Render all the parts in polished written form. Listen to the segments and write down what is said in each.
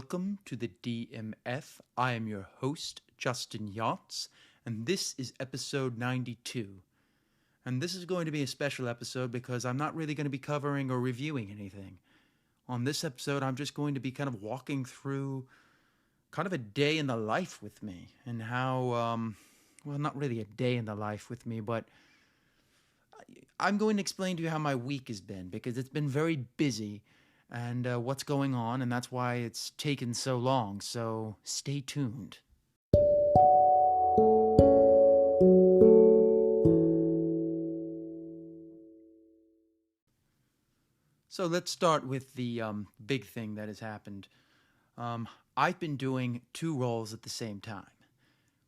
Welcome to the DMF. I am your host, Justin Yachts, and this is episode 92. And this is going to be a special episode because I'm not really going to be covering or reviewing anything. On this episode, I'm just going to be kind of walking through kind of a day in the life with me and how, well, not really a day in the life with me, but I'm going to explain to you how my week has been because it's been very busy and what's going on, and that's why it's taken so long. So stay tuned. So let's start with the big thing that has happened. I've been doing two roles at the same time,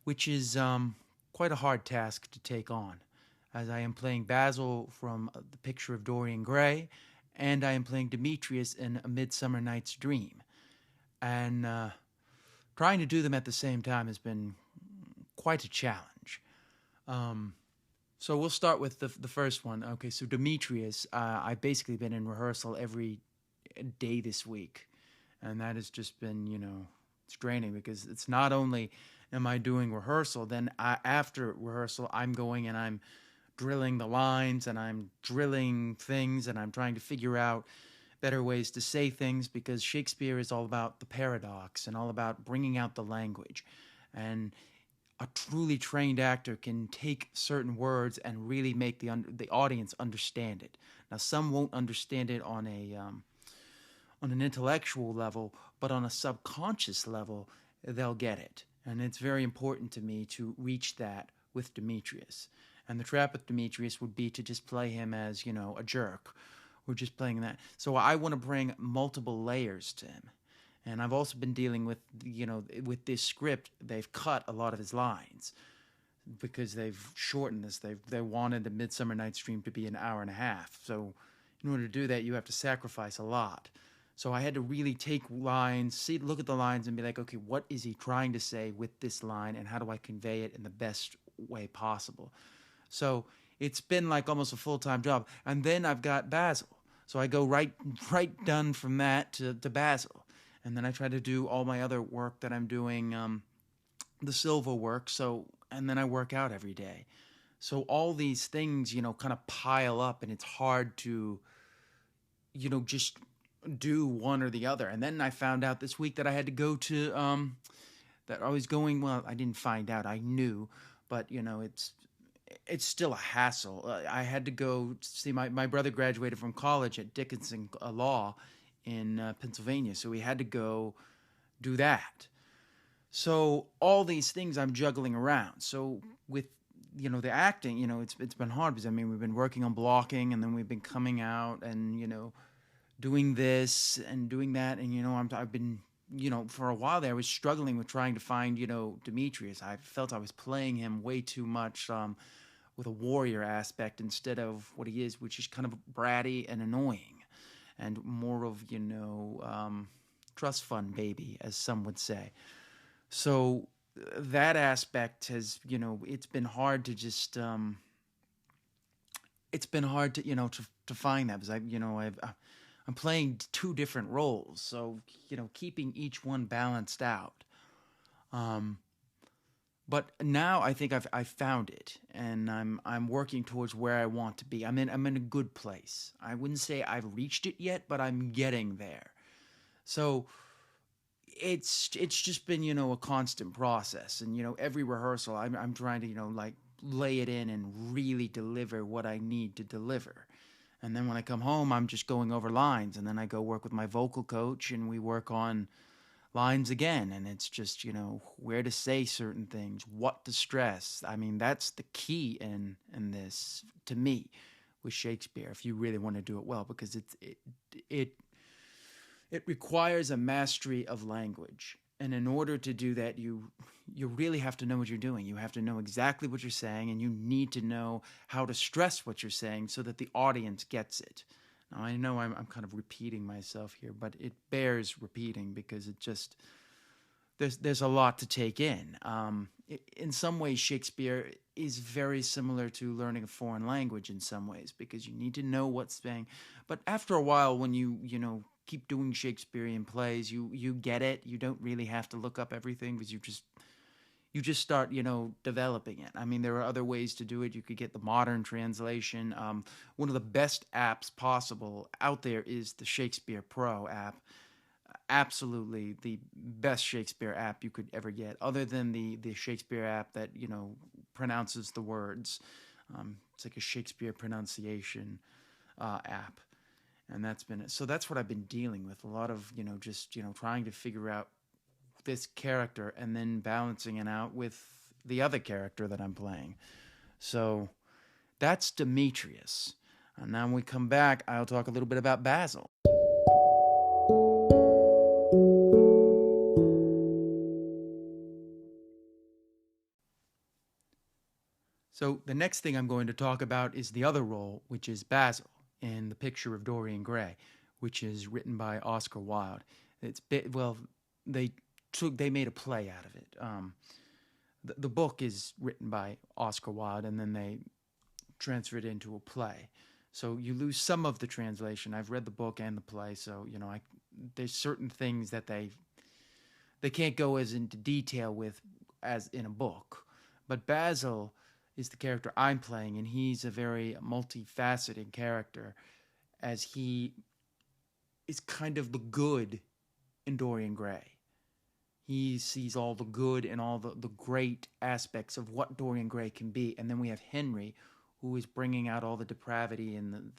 which is quite a hard task to take on, as I am playing Basil from The Picture of Dorian Gray, and I am playing Demetrius in A Midsummer Night's Dream. And trying to do them at the same time has been quite a challenge. So we'll start with the first one. Okay, so Demetrius, I've basically been in rehearsal every day this week. And that has just been, it's draining because it's not only am I doing rehearsal, then after rehearsal, I'm going and I'm drilling the lines and I'm drilling things and I'm trying to figure out better ways to say things because Shakespeare is all about the paradox and all about bringing out the language. And a truly trained actor can take certain words and really make the audience understand it. Now, some won't understand it on an intellectual level, but on a subconscious level, they'll get it. And it's very important to me to reach that with Demetrius. And the trap with Demetrius would be to just play him as, a jerk. We're just playing that. So I want to bring multiple layers to him. And I've also been dealing with, with this script, they've cut a lot of his lines because they've shortened this. They wanted the Midsummer Night's Dream to be an hour and a half. So in order to do that, you have to sacrifice a lot. So I had to really take lines, look at the lines and be like, okay, what is he trying to say with this line and how do I convey it in the best way possible? So it's been like almost a full-time job. And then I've got Basil. So I go right done from that to Basil. And then I try to do all my other work that I'm doing, the silver work. And then I work out every day. So all these things, kind of pile up and it's hard to, just do one or the other. And then I found out this week that I had to go to, that I was going, well, I didn't find out, I knew, but it's still a hassle. I had to go see my brother graduated from college at Dickinson Law in Pennsylvania, so we had to go do that. So all these things I'm juggling around. So with the acting, it's been hard because we've been working on blocking, and then we've been coming out and doing this and doing that, and I've been for a while there I was struggling with trying to find Demetrius. I felt I was playing him way too much with a warrior aspect instead of what he is, which is kind of bratty and annoying and more of, trust fund baby, as some would say. So that aspect has, it's been hard to just, it's been hard to, to find that because I'm playing two different roles. So, keeping each one balanced out. But now I think I've found it, and I'm working towards where I want to be. I'm in a good place. I wouldn't say I've reached it yet, but I'm getting there. So it's just been a constant process, and every rehearsal I'm trying to lay it in and really deliver what I need to deliver. And then when I come home, I'm just going over lines, and then I go work with my vocal coach, and we work on lines again, and it's just where to say certain things, what to stress. That's the key in this to me with Shakespeare, if you really want to do it well, because it requires a mastery of language, and in order to do that, you really have to know what you're doing. You have to know exactly what you're saying, and you need to know how to stress what you're saying so that the audience gets it. Now, I know I'm kind of repeating myself here, but it bears repeating because it just there's a lot to take in. In some ways, Shakespeare is very similar to learning a foreign language in some ways, because you need to know what's saying. But after a while, when you keep doing Shakespearean plays, you get it. You don't really have to look up everything, because you just start, developing it. I mean, there are other ways to do it. You could get the modern translation. One of the best apps possible out there is the Shakespeare Pro app. Absolutely the best Shakespeare app you could ever get, other than the Shakespeare app that, pronounces the words. It's like a Shakespeare pronunciation app. And that's been it. So that's what I've been dealing with. A lot of, just, trying to figure out this character and then balancing it out with the other character that I'm playing. So that's Demetrius. And now when we come back, I'll talk a little bit about Basil. So the next thing I'm going to talk about is the other role, which is Basil in The Picture of Dorian Gray, which is written by Oscar Wilde. They made a play out of it. The book is written by Oscar Wilde, and then they transfer it into a play. So you lose some of the translation. I've read the book and the play, so there's certain things that they can't go as into detail with as in a book. But Basil is the character I'm playing, and he's a very multifaceted character, as he is kind of the good in Dorian Gray. He sees all the good and all the great aspects of what Dorian Gray can be. And then we have Henry, who is bringing out all the depravity and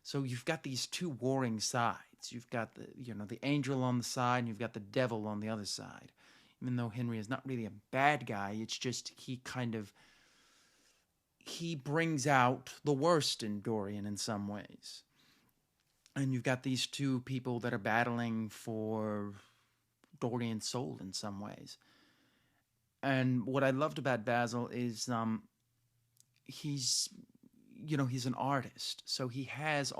so you've got these two warring sides. You've got the angel on the side, and you've got the devil on the other side. Even though Henry is not really a bad guy, it's just he brings out the worst in Dorian in some ways. And you've got these two people that are battling for Dorian's soul in some ways. And what I loved about Basil is he's an artist, so he has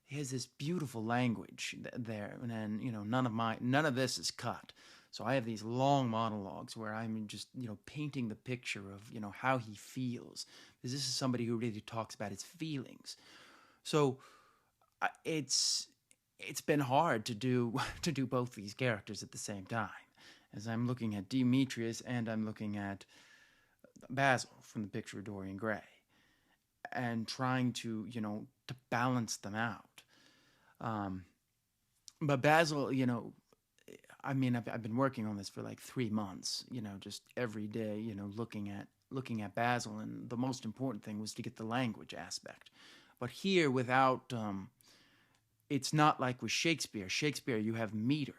this beautiful language there, and none of this is cut. So I have these long monologues where I'm just painting the picture of how he feels, because this is somebody who really talks about his feelings. So it's been hard to do both these characters at the same time, as I'm looking at Demetrius and I'm looking at Basil from The Picture of Dorian Gray, and trying to balance them out. But Basil, I've been working on this for like 3 months, just every day, looking at Basil, and the most important thing was to get the language aspect. But here, without, it's not like with Shakespeare. Shakespeare, you have meter,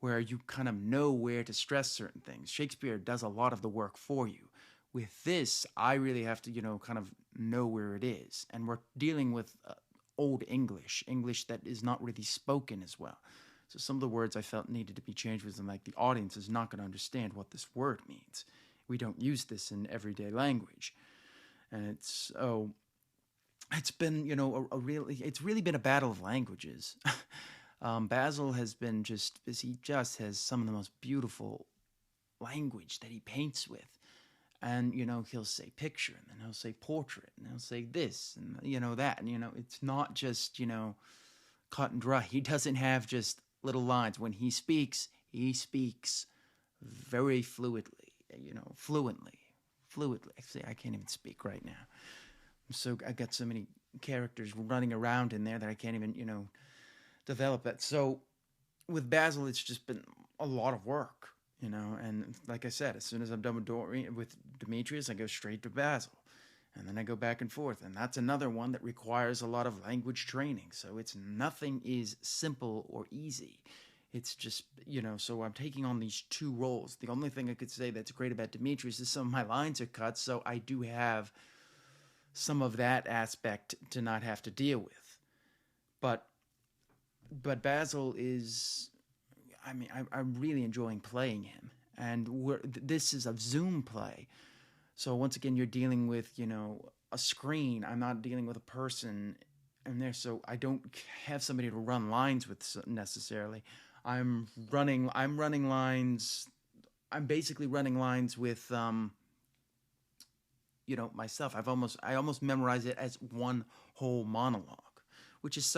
where you kind of know where to stress certain things. Shakespeare does a lot of the work for you. With this, I really have to, kind of know where it is. And we're dealing with Old English that is not really spoken as well. So some of the words I felt needed to be changed was like, the audience is not going to understand what this word means. We don't use this in everyday language. And it's been, it's really been a battle of languages. Basil has been he just has some of the most beautiful language that he paints with. And, he'll say picture, and then he'll say portrait, and he'll say this, and, that. And, it's not just, cut and dry. He doesn't have just little lines. When he speaks very fluidly, fluidly. See, I can't even speak right now. I got so many characters running around in there that I can't even, develop it. So with Basil, it's just been a lot of work. And like I said, as soon as I'm done with Demetrius, I go straight to Basil. And then I go back and forth. And that's another one that requires a lot of language training. So nothing is simple or easy. It's just, so I'm taking on these two roles. The only thing I could say that's great about Demetrius is some of my lines are cut, so I do have some of that aspect to not have to deal with. But Basil is... I'm really enjoying playing him, and this is a Zoom play. So once again, you're dealing with, a screen. I'm not dealing with a person in there, so I don't have somebody to run lines with necessarily. I'm running lines. I'm basically running lines with myself. I almost memorize it as one whole monologue, which is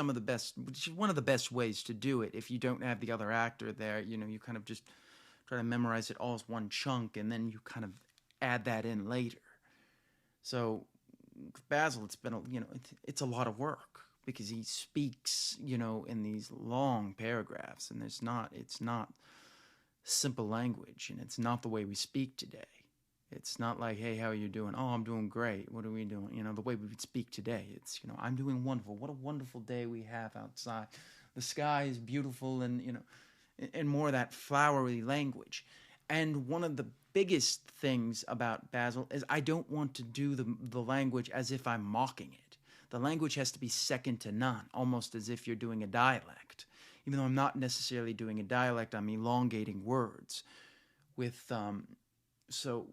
which is one of the best ways to do it. If you don't have the other actor there, you kind of just try to memorize it all as one chunk, and then you kind of add that in later. So with Basil, it's been it's a lot of work because he speaks in these long paragraphs, and it's not simple language, and it's not the way we speak today. It's not like, hey, how are you doing? Oh, I'm doing great. What are we doing? The way we would speak today. It's, I'm doing wonderful. What a wonderful day we have outside. The sky is beautiful, and more of that flowery language. And one of the biggest things about Basil is I don't want to do the language as if I'm mocking it. The language has to be second to none, almost as if you're doing a dialect. Even though I'm not necessarily doing a dialect, I'm elongating words with, so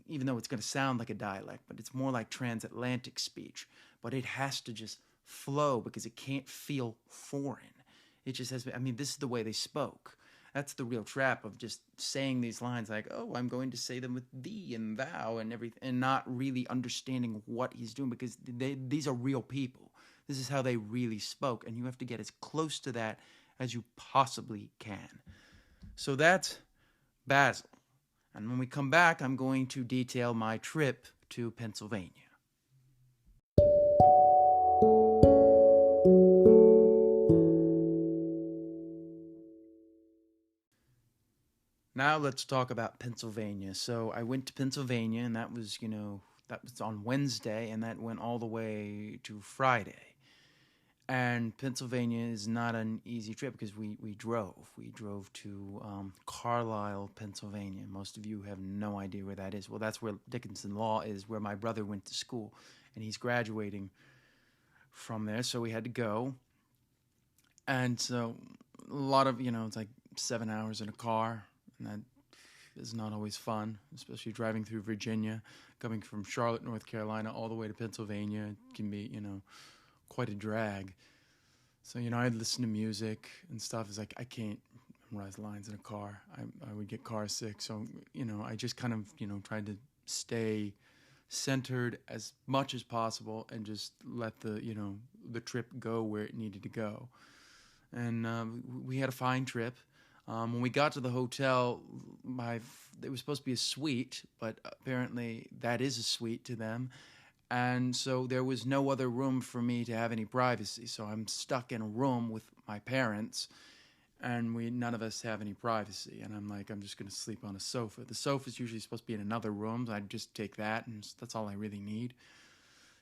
even though it's going to sound like a dialect, but it's more like transatlantic speech. But it has to just flow because it can't feel foreign. It just has, this is the way they spoke. That's the real trap of just saying these lines like, oh, I'm going to say them with thee and thou and everything, and not really understanding what he's doing because these are real people. This is how they really spoke, and you have to get as close to that as you possibly can. So that's Basil. And when we come back, I'm going to detail my trip to Pennsylvania. Now let's talk about Pennsylvania. So I went to Pennsylvania, and that was on Wednesday, and that went all the way to Friday. And Pennsylvania is not an easy trip because we drove. We drove to Carlisle, Pennsylvania. Most of you have no idea where that is. Well, that's where Dickinson Law is, where my brother went to school. And he's graduating from there, so we had to go. And so a lot of, it's like 7 hours in a car. And that is not always fun, especially driving through Virginia. Coming from Charlotte, North Carolina, all the way to Pennsylvania. It can be, quite a drag. So, I'd listen to music and stuff. It's like, I can't memorize lines in a car. I would get car sick. So, I just kind of, tried to stay centered as much as possible and just let the trip go where it needed to go. And we had a fine trip. When we got to the hotel, it was supposed to be a suite, but apparently that is a suite to them. And so there was no other room for me to have any privacy. So I'm stuck in a room with my parents, and none of us have any privacy. And I'm like, I'm just going to sleep on a sofa. The sofa's usually supposed to be in another room, so I'd just take that, and that's all I really need.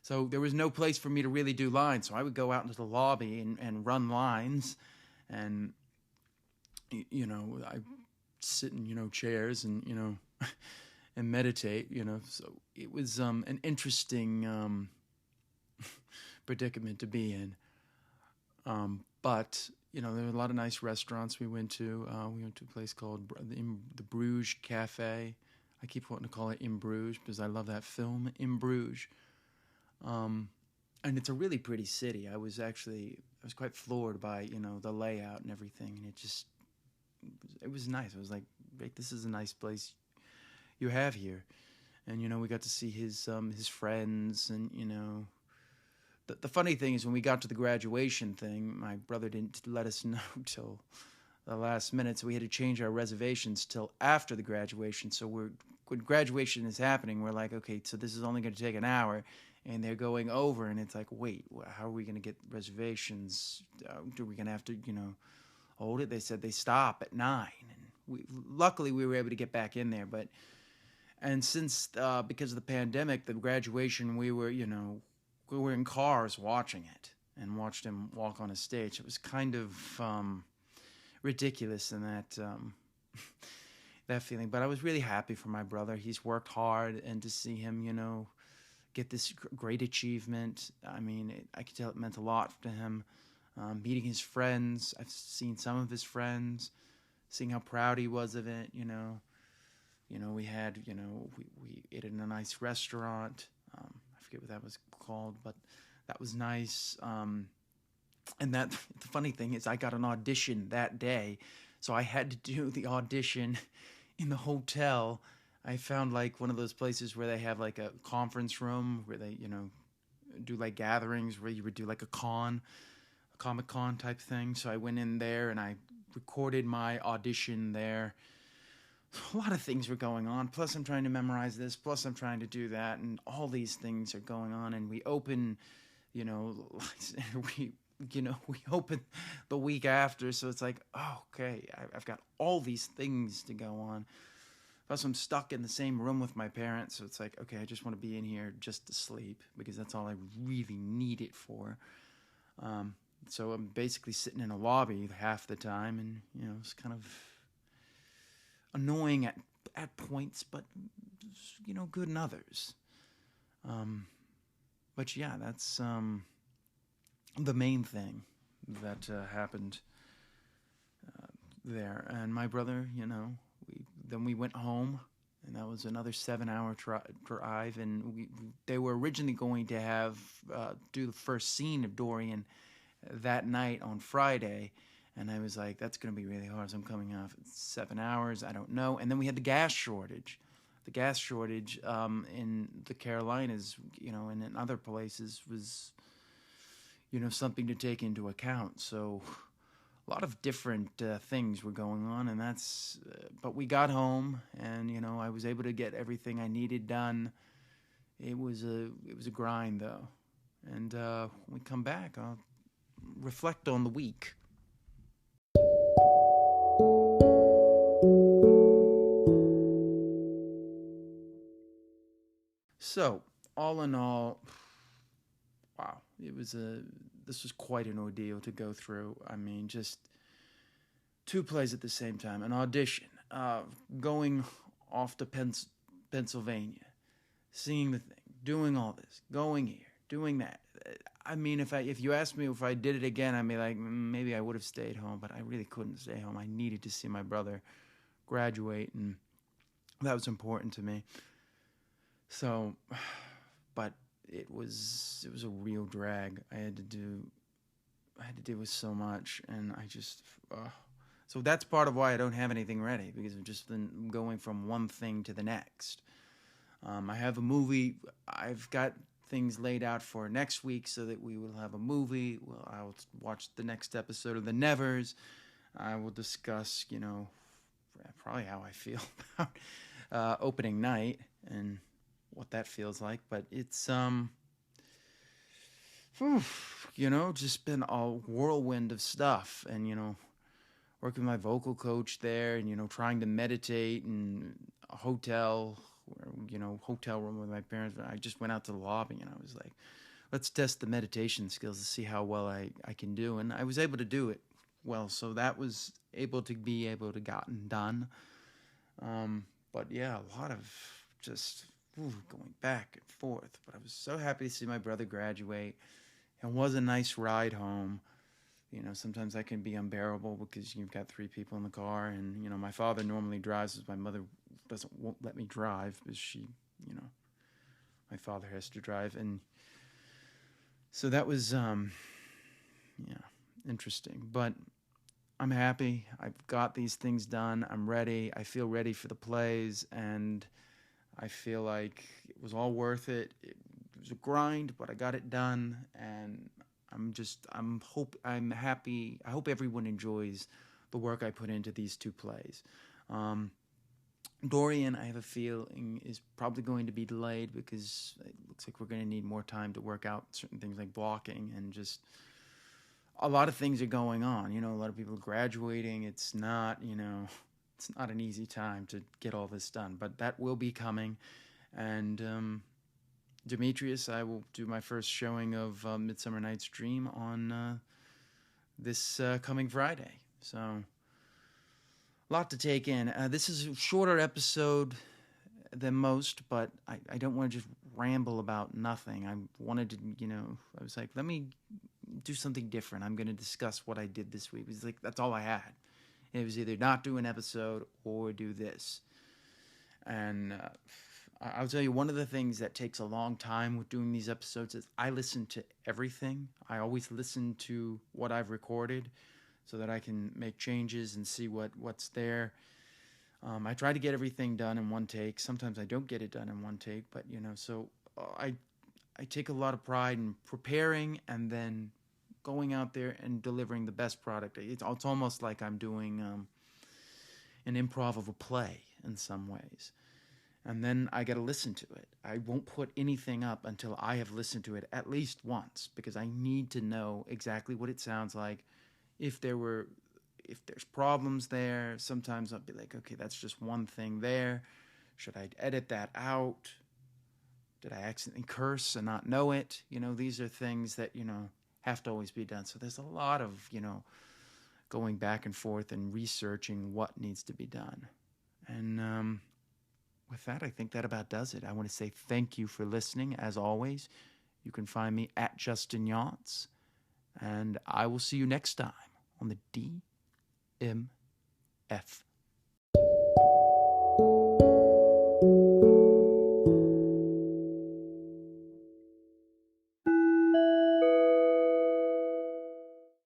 So there was no place for me to really do lines. So I would go out into the lobby and run lines, and, I sit in, chairs and, and meditate, so it was an interesting predicament to be in. But, there were a lot of nice restaurants we went to. We went to a place called the Bruges Cafe. I keep wanting to call it In Bruges because I love that film, In Bruges. And it's a really pretty city. I was quite floored by, the layout and everything. And it was nice. I was like, this is a nice place you have here. And we got to see his friends, and the funny thing is when we got to the graduation thing, my brother didn't let us know till the last minute, so we had to change our reservations till after the graduation. So when graduation is happening, we're like, okay, so this is only going to take an hour, and they're going over, and it's like, wait, how are we going to get reservations? Are we going to have to hold it? They said they stop at 9, and luckily we were able to get back in there, but. And since, because of the pandemic, the graduation, we were in cars watching it and watched him walk on a stage. It was kind of ridiculous in that that feeling. But I was really happy for my brother. He's worked hard, and to see him, get this great achievement, I could tell it meant a lot to him. Meeting his friends, I've seen some of his friends, seeing how proud he was of it, we had, we ate in a nice restaurant. I forget what that was called, but that was nice. And the funny thing is I got an audition that day, so I had to do the audition in the hotel. I found like one of those places where they have like a conference room where they, do like gatherings where you would do like a Comic Con type thing. So I went in there and I recorded my audition there. A lot of things were going on. Plus, I'm trying to memorize this. Plus, I'm trying to do that, and all these things are going on. And we open, you know, we we open the week after, so it's like, oh, okay, I've got all these things to go on. Plus, I'm stuck in the same room with my parents, so it's like, okay, I just want to be in here just to sleep because that's all I really need it for. So I'm basically sitting in a lobby half the time, and it's kind of annoying at points, but good in others. But yeah, that's the main thing that happened there. And my brother, we went home, and that was another 7-hour drive. And they were originally going to have do the first scene of Dorian that night on Friday. And I was like, that's going to be really hard. So I'm coming off 7 hours. I don't know. And then we had the gas shortage. The gas shortage in the Carolinas, and in other places was, something to take into account. So a lot of different things were going on, and but we got home, and I was able to get everything I needed done. It was a grind though, and when we come back, I'll reflect on the week. So, all in all, wow, this was quite an ordeal to go through. I mean, just 2 plays at the same time, an audition, going off to Pennsylvania, seeing the thing, doing all this, going here, doing that. I mean, if you asked me if I did it again, I'd be like, maybe I would have stayed home, but I really couldn't stay home. I needed to see my brother graduate, and that was important to me. So, but it was a real drag. I had to deal with so much, and I just so that's part of why I don't have anything ready, because I've just been going from one thing to the next. I have a movie. I've got things laid out for next week so that we will have a movie. Well, I will watch the next episode of The Nevers. I will discuss, probably how I feel about opening night and what that feels like. But it's just been a whirlwind of stuff, and working with my vocal coach there, and trying to meditate in a hotel room with my parents. I just went out to the lobby, and I was like, let's test the meditation skills to see how well I can do. And I was able to do it well, so that was able to gotten done. But yeah, a lot of just going back and forth. But I was so happy to see my brother graduate. It was a nice ride home. Sometimes that can be unbearable because you've got 3 people in the car, and my father normally drives, as my mother won't let me drive because my father has to drive, and so that was interesting. But I'm happy. I've got these things done. I'm ready. I feel ready for the plays, and I feel like it was all worth it. It was a grind, but I got it done, and I'm happy. I hope everyone enjoys the work I put into these 2 plays. Dorian, I have a feeling, is probably going to be delayed because it looks like we're going to need more time to work out certain things like blocking, and just a lot of things are going on. A lot of people are graduating. It's not an easy time to get all this done, but that will be coming. And Demetrius, I will do my first showing of Midsummer Night's Dream on this coming Friday. So, a lot to take in. This is a shorter episode than most, but I don't want to just ramble about nothing. I wanted to, I was like, let me do something different. I'm going to discuss what I did this week. It was like, that's all I had. It was either not do an episode or do this. And I'll tell you, one of the things that takes a long time with doing these episodes is I listen to everything. I always listen to what I've recorded so that I can make changes and see what's there. I try to get everything done in one take. Sometimes I don't get it done in one take, but so I take a lot of pride in preparing and then going out there and delivering the best product. It's almost like I'm doing an improv of a play in some ways. And then I got to listen to it. I won't put anything up until I have listened to it at least once, because I need to know exactly what it sounds like. If there's problems there, sometimes I'll be like, okay, that's just one thing there. Should I edit that out? Did I accidentally curse and not know it? These are things that, have to always be done. So there's a lot of, going back and forth and researching what needs to be done. And with that, I think that about does it. I want to say thank you for listening. As always, you can find me at Justin Yachts, and I will see you next time on the DMF